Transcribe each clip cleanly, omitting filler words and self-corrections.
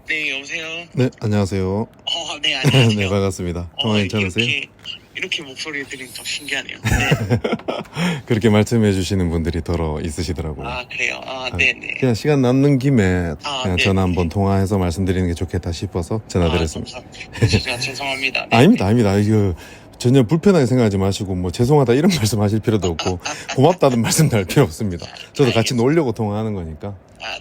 네, 여보세요. 네, 안녕하세요. 네, 안녕하세요. 네, 반갑습니다. 통화 괜찮으세요? 이렇게 목소리 들으니 더 신기하네요. 네. 그렇게 말씀해 주시는 분들이 더러 있으시더라고요. 그래요. 네네. 그냥 시간 남는 김에 그냥 네. 전화 한번 통화해서 말씀드리는 게 좋겠다 싶어서 전화드렸습니다. 감사합니다. 진짜 죄송합니다. 네. 아닙니다. 이거 전혀 불편하게 생각하지 마시고 뭐 죄송하다 이런 말씀 하실 필요도 없고 고맙다는 말씀도 할 필요 없습니다. 저도 같이 놀려고 통화하는 거니까.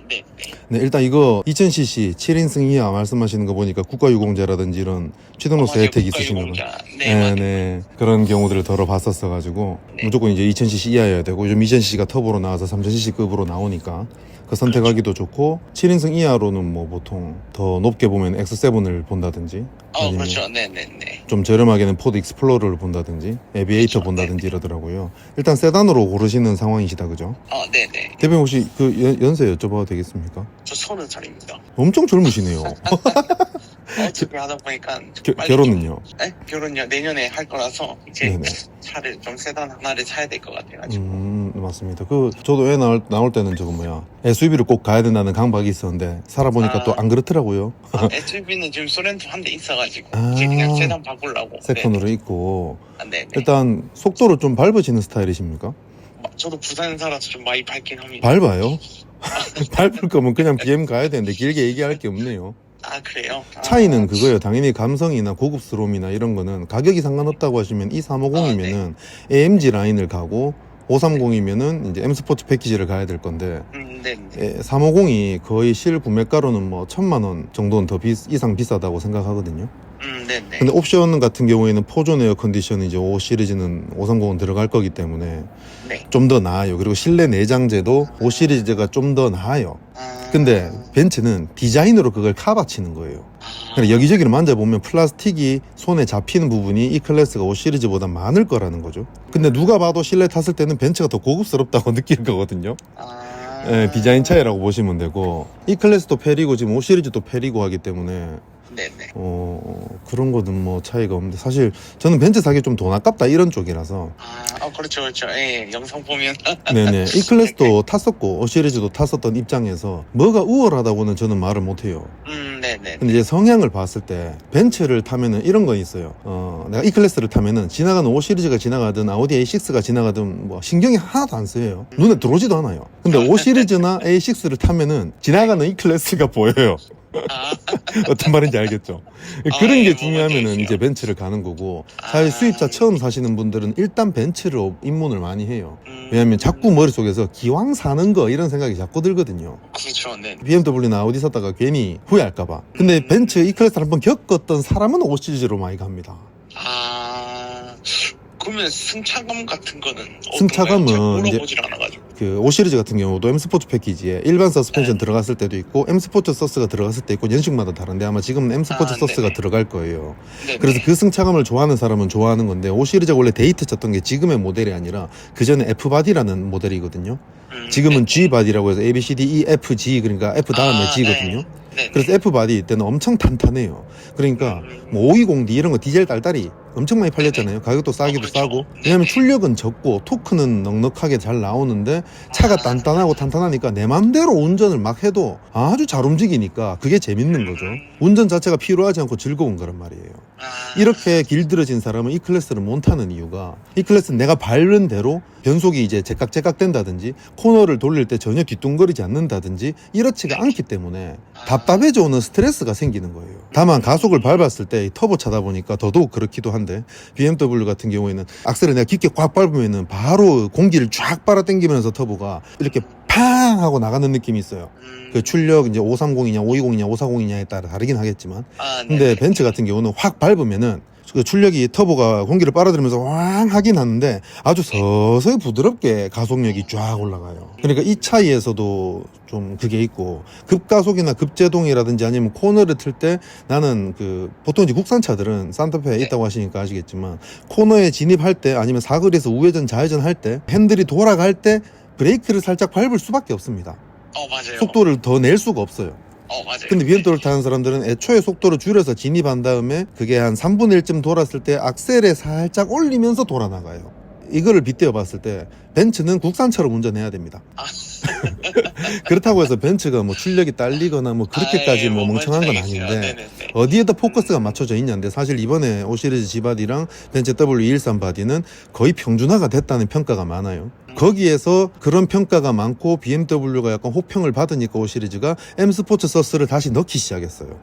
네. 네, 일단 이거 2000cc 7인승 이하 말씀하시는 거 보니까 국가유공자라든지 이런 취등록세 혜택이 있으신가 봐요. 네. 그런 경우들을 덜어 봤었어가지고 무조건 이제 2000cc 이하여야 되고 요즘 2000cc가 터보로 나와서 3000cc급으로 나오니까 그 선택하기도 좋고 7인승 이하로는 뭐 보통 더 높게 보면 X7을 본다든지 아니면 그렇죠. 네네네. 좀 저렴하게는 포드 익스플로러를 본다든지 에비에이터 그렇죠. 본다든지 이러더라고요. 일단 세단으로 고르시는 상황이시다 그죠? 네네. 대표님 혹시 그 연세 여쭤봐도 되겠습니까? 저 30살입니다. 엄청 젊으시네요. 어차피 하다 보니까 결혼은요? 네? 결혼요. 내년에 할 거라서 이제 네네. 차를 좀 세단 하나를 사야 될 것 같아가지고. 맞습니다. 저도 애 나올 때는 저거 SUV를 꼭 가야 된다는 강박이 있었는데 살아보니까 또 안 그렇더라고요. SUV는 지금 소렌토 한 대 있어가지고 아. 이제 그냥 세단 바꾸려고. 세컨으로 있고 네네. 일단 속도를 좀 밟으시는 스타일이십니까? 저도 부산 살아서 좀 많이 밟긴 합니다. 밟아요? 밟을 거면 그냥 BM 가야 되는데 길게 얘기할 게 없네요. 그래요? 차이는 그거예요. 당연히 감성이나 고급스러움이나 이런 거는 가격이 상관없다고 하시면 이 350이면은 AMG 라인을 가고 530이면은 이제 M 스포츠 패키지를 가야 될 건데 네네. 350이 거의 실구매가로는 뭐 1000만 원 정도는 더 이상 비싸다고 생각하거든요. 네네. 근데 옵션 같은 경우에는 포존 에어 컨디션이 이제 5 시리즈는 530은 들어갈 거기 때문에 네. 좀 더 나아요. 그리고 실내 내장재도 5 시리즈가 좀 더 나아요. 근데 벤츠는 디자인으로 그걸 카바치는 거예요. 그러니까 여기저기를 만져보면 플라스틱이 손에 잡히는 부분이 이 클래스가 5 시리즈보다 많을 거라는 거죠. 근데 누가 봐도 실내 탔을 때는 벤츠가 더 고급스럽다고 느낄 거거든요. 디자인 차이라고 보시면 되고 이 클래스도 페리고 지금 5 시리즈도 페리고 하기 때문에 네네. 그런 거는 뭐 차이가 없는데 사실 저는 벤츠 사기 좀 돈 아깝다 이런 쪽이라서 그렇죠. 예, 영상 보면. 네네. 이 클래스도 탔었고 5 시리즈도 탔었던 입장에서 뭐가 우월하다고는 저는 말을 못해요. 네네. 근데 이제 성향을 봤을 때 벤츠를 타면은 이런 건 있어요. 내가 이 클래스를 타면은 지나가는 5 시리즈가 지나가든 아우디 A6가 지나가든 뭐 신경이 하나도 안 쓰여요. 눈에 들어오지도 않아요. 근데 5 시리즈나 A6를 타면은 지나가는 이 클래스가 보여요. 어떤 말인지 알겠죠? 그런 게 중요하면은 이제 벤츠를 가는 거고 사실 수입차 처음 사시는 분들은 일단 벤츠로 입문을 많이 해요. 왜냐면 자꾸 머릿속에서 기왕 사는 거 이런 생각이 자꾸 들거든요. 그렇죠. 네. BMW나 아우디 샀다가 괜히 후회할까봐. 근데 벤츠 E클래스를 한번 겪었던 사람은 5 시리즈로 많이 갑니다. 그러면 승차감 같은 거는 승차감은 물어보질 않아가지고. 그 5 시리즈 같은 경우도 M 스포츠 패키지에 일반 서스펜션 들어갔을 때도 있고 M 스포츠 서스가 들어갔을 때 있고 연식마다 다른데 아마 지금은 M 스포츠 서스가 들어갈 거예요. 네네. 그래서 그 승차감을 좋아하는 사람은 좋아하는 건데 5 시리즈가 원래 데이트 쳤던 게 지금의 모델이 아니라 그 전에 F 바디라는 모델이거든요. 지금은 G 바디라고 해서 A, B, C, D, E, F, G 그러니까 F 다음에 G거든요. 그래서 F 바디 때는 엄청 탄탄해요. 그러니까 뭐 520D 이런 거 디젤 딸딸이 엄청 많이 팔렸잖아요. 가격도 싸기도 싸고. 왜냐면 출력은 적고 토크는 넉넉하게 잘 나오는데 차가 단단하고 탄탄하니까 내 맘대로 운전을 막 해도 아주 잘 움직이니까 그게 재밌는 거죠. 운전 자체가 피로하지 않고 즐거운 거란 말이에요. 이렇게 길들여진 사람은 이 클래스를 못 타는 이유가 이 클래스는 내가 밟는 대로 변속이 이제 제깍제깍 된다든지 코너를 돌릴 때 전혀 뒤뚱거리지 않는다든지 이렇지가 않기 때문에 답답해져 오는 스트레스가 생기는 거예요. 다만 가속을 밟았을 때 터보 차다 보니까 더더욱 그렇기도 한데 BMW 같은 경우에는 악셀을 내가 깊게 꽉 밟으면은 바로 공기를 쫙 빨아당기면서 터보가 이렇게 팡 하고 나가는 느낌이 있어요. 그 출력 이제 530이냐 520이냐 540이냐에 따라 다르긴 하겠지만 근데 벤츠 같은 경우는 확 밟으면은 그 출력이 터보가 공기를 빨아들이면서 왕 하긴 하는데 아주 서서히 부드럽게 가속력이 쫙 올라가요. 그러니까 이 차이에서도 좀 그게 있고 급가속이나 급제동이라든지 아니면 코너를 틀 때 나는 그 보통 이제 국산차들은 산타페에 있다고 하시니까 아시겠지만 코너에 진입할 때 아니면 사거리에서 우회전 좌회전 할 때 핸들이 돌아갈 때 브레이크를 살짝 밟을 수밖에 없습니다. 맞아요. 속도를 더 낼 수가 없어요. 맞아요. 근데 BMW를 타는 사람들은 애초에 속도를 줄여서 진입한 다음에 그게 한 3분의 1쯤 돌았을 때 악셀에 살짝 올리면서 돌아 나가요. 이거를 빗대어 봤을 때 벤츠는 국산차로 운전해야 됩니다. 아. 그렇다고 해서 벤츠가 뭐 출력이 딸리거나 뭐 그렇게까지 뭐 멍청한 건 아닌데 네네네. 어디에다 포커스가 맞춰져 있냐인데 사실 이번에 5시리즈 G바디랑 벤츠 W213 바디는 거의 평준화가 됐다는 평가가 많아요. 거기에서 그런 평가가 많고 BMW가 약간 호평을 받으니까 5시리즈가 M 스포츠 서스를 다시 넣기 시작했어요.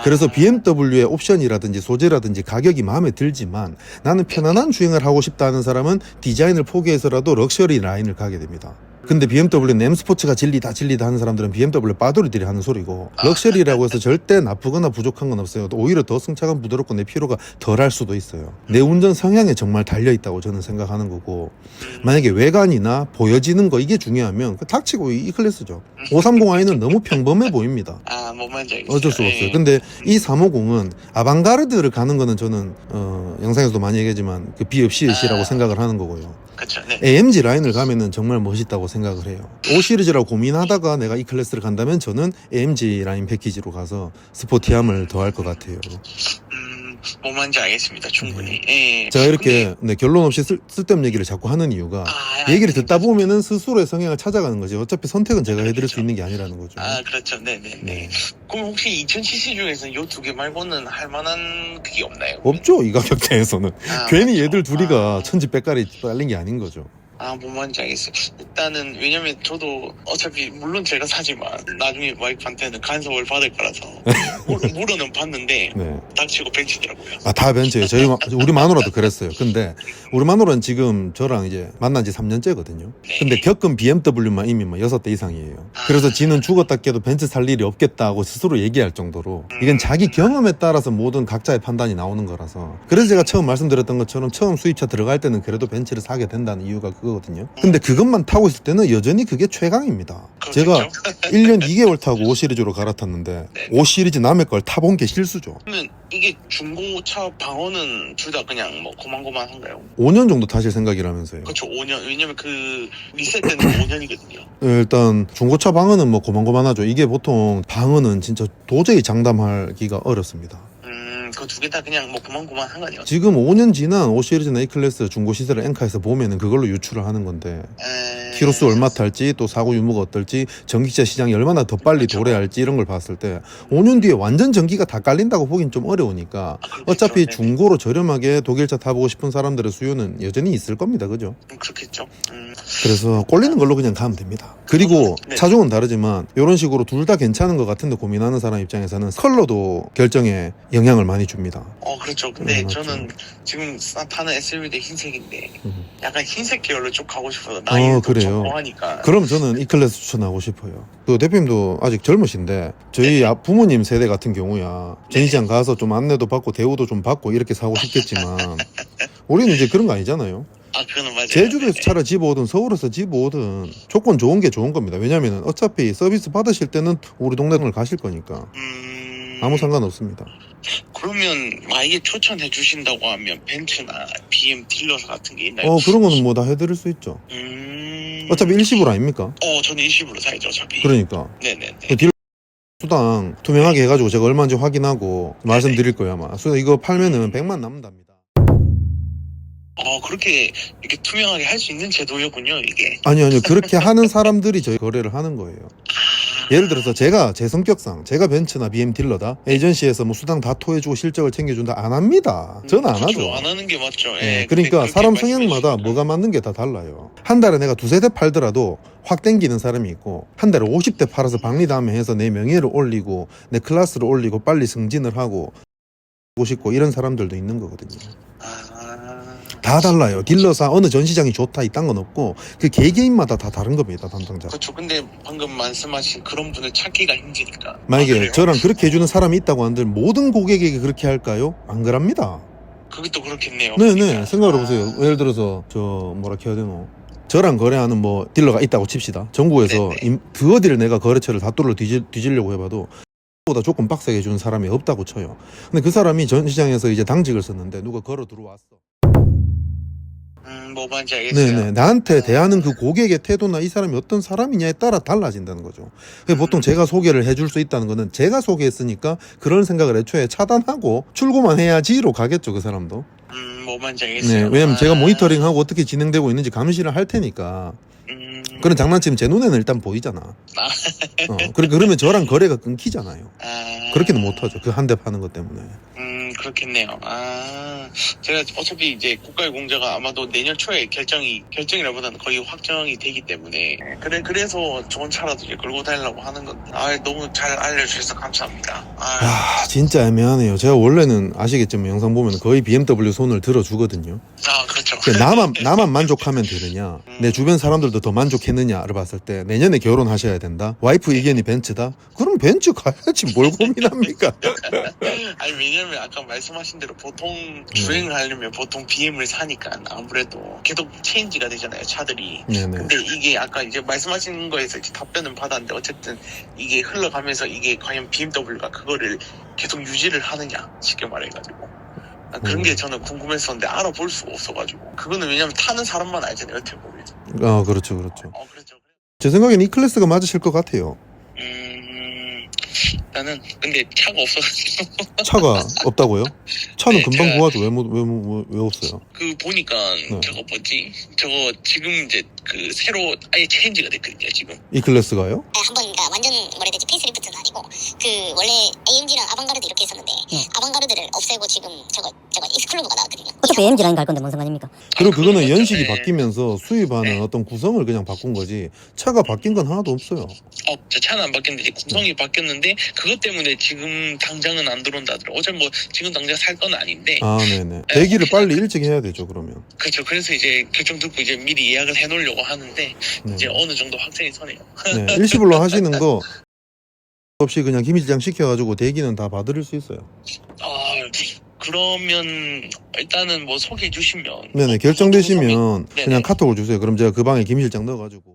그래서 BMW의 옵션이라든지 소재라든지 가격이 마음에 들지만 나는 편안한 주행을 하고 싶다는 사람은 디자인을 포기해서라도 럭셔리 라인을 가게 됩니다. 근데 BMW는 M 스포츠가 진리다 하는 사람들은 BMW 빠돌이들이 하는 소리고, 럭셔리라고 해서 절대 나쁘거나 부족한 건 없어요. 오히려 더 승차감 부드럽고 내 피로가 덜할 수도 있어요. 내 운전 성향에 정말 달려있다고 저는 생각하는 거고, 만약에 외관이나 보여지는 거 이게 중요하면 닥치고 이 클래스죠. 530i는 너무 평범해 보입니다. 뭔 말인지 알겠어요. 어쩔 수가 없어요. 근데 이 350은 아방가르드를 가는 거는 저는 영상에서도 많이 얘기하지만 그 B 없이 C라고 생각을 하는 거고요. 그쵸, 네. AMG 라인을 가면은 정말 멋있다고 생각을 해요. 5시리즈라고 고민하다가 내가 이 클래스를 간다면 저는 AMG 라인 패키지로 가서 스포티함을 더할 것 같아요. 뭔 말인지 알겠습니다. 충분히. 예. 제가 이렇게 결론 없이 쓸데없는 얘기를 자꾸 하는 이유가 얘기를 듣다 보면은 스스로의 성향을 찾아가는 거지. 어차피 선택은 제가 해드릴 수 있는 게 아니라는 거죠. 그렇죠. 네네네. 네. 그럼 혹시 2000cc 중에서는 요 두 개 말고는 할 만한 그게 없나요? 없죠, 이 가격대에서는. 괜히 그렇죠. 얘들 둘이가 천지백갈이 빨린 게 아닌 거죠. 뭔 말인지 알겠어요. 일단은 왜냐면 저도 어차피 물론 제가 사지만 나중에 와이프한테는 간섭을 받을 거라서 물어는 봤는데 네. 닥치고 벤치더라고요. 다 벤츠예요. 우리 마누라도 그랬어요. 근데 우리 마누라는 지금 저랑 이제 만난 지 3년째거든요. 근데 겪은 BMW만 이미 뭐 6대 이상이에요. 그래서 지는 죽었다 깨도 벤츠 살 일이 없겠다고 스스로 얘기할 정도로 이건 자기 경험에 따라서 모든 각자의 판단이 나오는 거라서. 그래서 제가 처음 말씀드렸던 것처럼 처음 수입차 들어갈 때는 그래도 벤츠를 사게 된다는 이유가 그거거든요. 근데 그것만 타고 있을 때는 여전히 그게 최강입니다. 제가 1년 2개월 타고 5시리즈로 갈아탔는데 5시리즈 남의 걸 타본 게 실수죠. 그러면 이게 중고차 방어는 둘 다 그냥 뭐 고만고만한가요? 5년 정도 타실 생각이라면서요. 그렇죠. 5년. 왜냐면 그 리셋 때는 5년이거든요. 일단 중고차 방어는 뭐 고만고만하죠. 이게 보통 방어는 진짜 도저히 장담하기가 어렵습니다. 그 두 개 다 그냥 뭐 고만고만한 거 아니에요? 지금 5년 지난 5시리즈나 A클래스 중고 시세를 엔카에서 보면은 그걸로 유출을 하는 건데 키로수 얼마 탈지 또 사고 유무가 어떨지 전기차 시장이 얼마나 더 빨리 도래할지 이런 걸 봤을 때 5년 뒤에 완전 전기가 다 깔린다고 보긴 좀 어려우니까 어차피 중고로 저렴하게 독일차 타보고 싶은 사람들의 수요는 여전히 있을 겁니다. 그죠? 그렇겠죠. 그래서 꼴리는 걸로 그냥 가면 됩니다. 그리고 차종은 다르지만 이런 식으로 둘 다 괜찮은 것 같은데 고민하는 사람 입장에서는 컬러도 결정에 영향을 많이 줍니다. 그렇죠. 근데 맞죠. 저는 지금 타는 SUV도 흰색인데 약간 흰색 계열로 쭉 가고 싶어서 나이도 그래요. 적고하니까. 그럼 저는 이 클래스 추천하고 싶어요. 그 대표님도 아직 젊으신데 저희 부모님 세대 같은 경우야 전시장 가서 좀 안내도 받고 대우도 좀 받고 이렇게 사고 싶겠지만 우리는 이제 그런 거 아니잖아요. 그거는 맞아요. 제주도에서 차를 집어오든 서울에서 집어오든 조건 좋은 게 좋은 겁니다. 왜냐면은 어차피 서비스 받으실 때는 우리 동네를 가실 거니까 아무 상관없습니다. 그러면 만약에 추천해 주신다고 하면 벤츠나 BM 딜러사 같은 게 있나요? 그런 거는 뭐 다 해드릴 수 있죠. 어차피 일시불 아닙니까? 저는 일시불로 사야죠 어차피. 그러니까 네네네. 딜러 수당 투명하게 해가지고 제가 얼마인지 확인하고 말씀드릴 거예요 아마. 그래서 이거 팔면은 100만 남는답니다. 그렇게 이렇게 투명하게 할 수 있는 제도였군요 이게. 아니요 그렇게 하는 사람들이 저희 거래를 하는 거예요. 예를 들어서 제가 제 성격상 제가 벤츠나 BM 딜러다 에이전시에서 뭐 수당 다 토해주고 실적을 챙겨준다 안 합니다. 저는 안 하죠. 안 하는 게 맞죠. 그러니까 사람 성향마다 뭐가 맞는 게 다 달라요. 한 달에 내가 2-3대 팔더라도 확 땡기는 사람이 있고 한 달에 50대 팔아서 박리다음에 해서 내 명예를 올리고 내 클래스를 올리고 빨리 승진을 하고 싶고 이런 사람들도 있는 거거든요. 다 달라요. 딜러사 어느 전시장이 좋다 이딴 건 없고 그 개개인마다 다 다른 겁니다. 담당자. 그렇죠. 근데 방금 말씀하신 그런 분을 찾기가 힘드니까. 만약에 저랑 그렇게 해주는 사람이 있다고 한들 모든 고객에게 그렇게 할까요? 안 그럽니다. 그게 또 그렇겠네요. 네네. 생각을 해보세요. 예를 들어서 뭐라 해야 되노? 저랑 거래하는 뭐 딜러가 있다고 칩시다. 전국에서 그 어디를 내가 거래처를 다 뚫어 뒤지려고 해봐도 보다 조금 빡세게 해주는 사람이 없다고 쳐요. 근데 그 사람이 전시장에서 이제 당직을 썼는데 누가 걸어 들어왔어. 뭐 뭔지 알겠어요. 네네. 나한테 대하는 그 고객의 태도나 이 사람이 어떤 사람이냐에 따라 달라진다는 거죠. 보통 제가 소개를 해줄 수 있다는 거는 제가 소개했으니까 그런 생각을 애초에 차단하고 출고만 해야지로 가겠죠, 그 사람도. 뭔지 네, 알겠어요. 왜냐면 제가 모니터링하고 어떻게 진행되고 있는지 감시를 할 테니까 그런 장난치면 제 눈에는 일단 보이잖아. 그러면 저랑 거래가 끊기잖아요. 그렇게는 못하죠. 그 한 대 파는 것 때문에. 그렇겠네요. 제가 어차피 이제 국가의 공제가 아마도 내년 초에 결정이라보다는 거의 확정이 되기 때문에 그래서 좋은 차라도 이제 끌고 다니려고 하는 건데 너무 잘 알려주셔서 감사합니다. 진짜 애매하네요. 제가 원래는 아시겠지만 영상 보면 거의 BMW 손을 들어주거든요. 그렇죠. 나만 만족하면 되느냐, 내 주변 사람들도 더 만족했느냐를 봤을 때 내년에 결혼하셔야 된다. 와이프 의견이 벤츠다. 그럼 벤츠 가야지 뭘 고민합니까? 아니 왜냐면 아까 말씀하신 대로 보통 주행을 하려면 보통 BM을 사니까 아무래도 계속 체인지가 되잖아요, 차들이. 네네. 근데 이게 아까 이제 말씀하신 거에서 이제 답변은 받았는데 어쨌든 이게 흘러가면서 이게 과연 BMW가 그거를 계속 유지를 하느냐 쉽게 말해가지고 그런 게 저는 궁금했었는데 알아볼 수가 없어가지고 그거는 왜냐면 타는 사람만 알잖아요, 어떻게 보면. 그렇죠. 그렇죠. 제 생각엔 이 클래스가 맞으실 것 같아요. 나는 근데 차가 없어가지고. 차가 없다고요? 차는 네, 금방 제가- 구하죠. 왜 없어요? 그 보니까 네. 저거 지금 이제 그 새로 아예 체인지가 됐거든요, 지금. 이 클래스가요? 한번 그러니까 완전 뭐라 해야 되지, 페이스리프트는 아니고 그 원래 AMG랑 아방가르드 이렇게 있었는데 아방가르드를 없애고 지금 저거 익스클루브가 나왔거든요. 어차피 AMG 라인 갈 건데 뭔 상관입니까? 그리고 그거는 그건 연식이 맞죠. 네. 바뀌면서 수입하는 네. 어떤 구성을 그냥 바꾼 거지 차가 바뀐 건 하나도 없어요. 저 차는 안 바뀌었는데 이제 구성이 바뀌었는데 그것 때문에 지금 당장은 안 들어온다더라고요. 어제 뭐 지금 당장 살 건 아닌데. 네네. 대기를 빨리 일찍 해야 되죠, 그러면. 그렇죠. 그래서 이제 결정 듣고 이제 미리 예약을 해놓으려고 하는데 네. 이제 어느 정도 확정이 서네요. 네, 일시불로 하시는 거 없이 그냥 김일장 시켜가지고 대기는 다 봐드릴 수 있어요. 그러면 일단은 뭐 소개해 주시면. 네네, 결정되시면 네네. 그냥 카톡을 주세요. 그럼 제가 그 방에 김 실장 넣어가지고.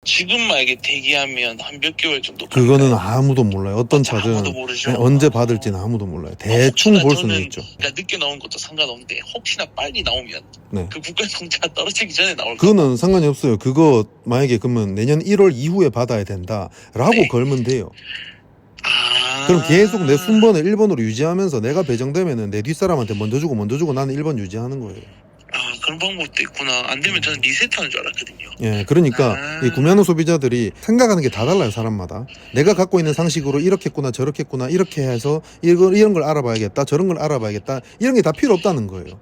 지금 만약에 대기하면 한 몇 개월 정도. 그거는 걸릴까요? 아무도 몰라요. 어떤 차든 아무도 모르죠. 네, 언제 받을지는 아무도 몰라요. 대충 혹시나 볼 수는 저는 있죠. 그러니까 늦게 나온 것도 상관없는데 혹시나 빨리 나오면 네. 그 국가공제가 떨어지기 전에 나올 거. 그거는 상관이 없어요. 그거 만약에 그러면 내년 1월 이후에 받아야 된다라고 네. 걸면 돼요. 그럼 계속 내 순번을 1번으로 유지하면서 내가 배정되면은 내 뒷사람한테 먼저 주고 나는 1번 유지하는 거예요. 그런 방법도 있구나. 안 되면 저는 리셋하는 줄 알았거든요. 예, 그러니까 이 구매하는 소비자들이 생각하는 게 다 달라요, 사람마다. 내가 갖고 있는 상식으로 이렇겠구나, 저렇겠구나, 이렇게 해서 이런 걸 알아봐야겠다, 저런 걸 알아봐야겠다, 이런 게 다 필요 없다는 거예요.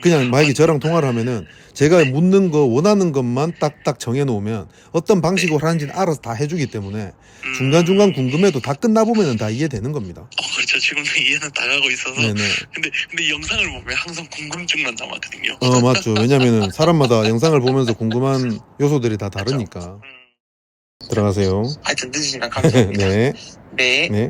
그냥 만약에 저랑 통화를 하면은 제가 묻는 거, 원하는 것만 딱딱 정해놓으면 어떤 방식으로 하는지는 알아서 다 해주기 때문에 중간중간 궁금해도 다 끝나보면은 다 이해되는 겁니다. 그렇죠. 지금도 이해는 다 가고 있어서. 네네. 근데 영상을 보면 항상 궁금증만 남았거든요. 맞죠. 왜냐면은 사람마다 영상을 보면서 궁금한 요소들이 다 다르니까. 들어가세요. 하여튼 늦으시면 감사합니다. 네. 네. 네.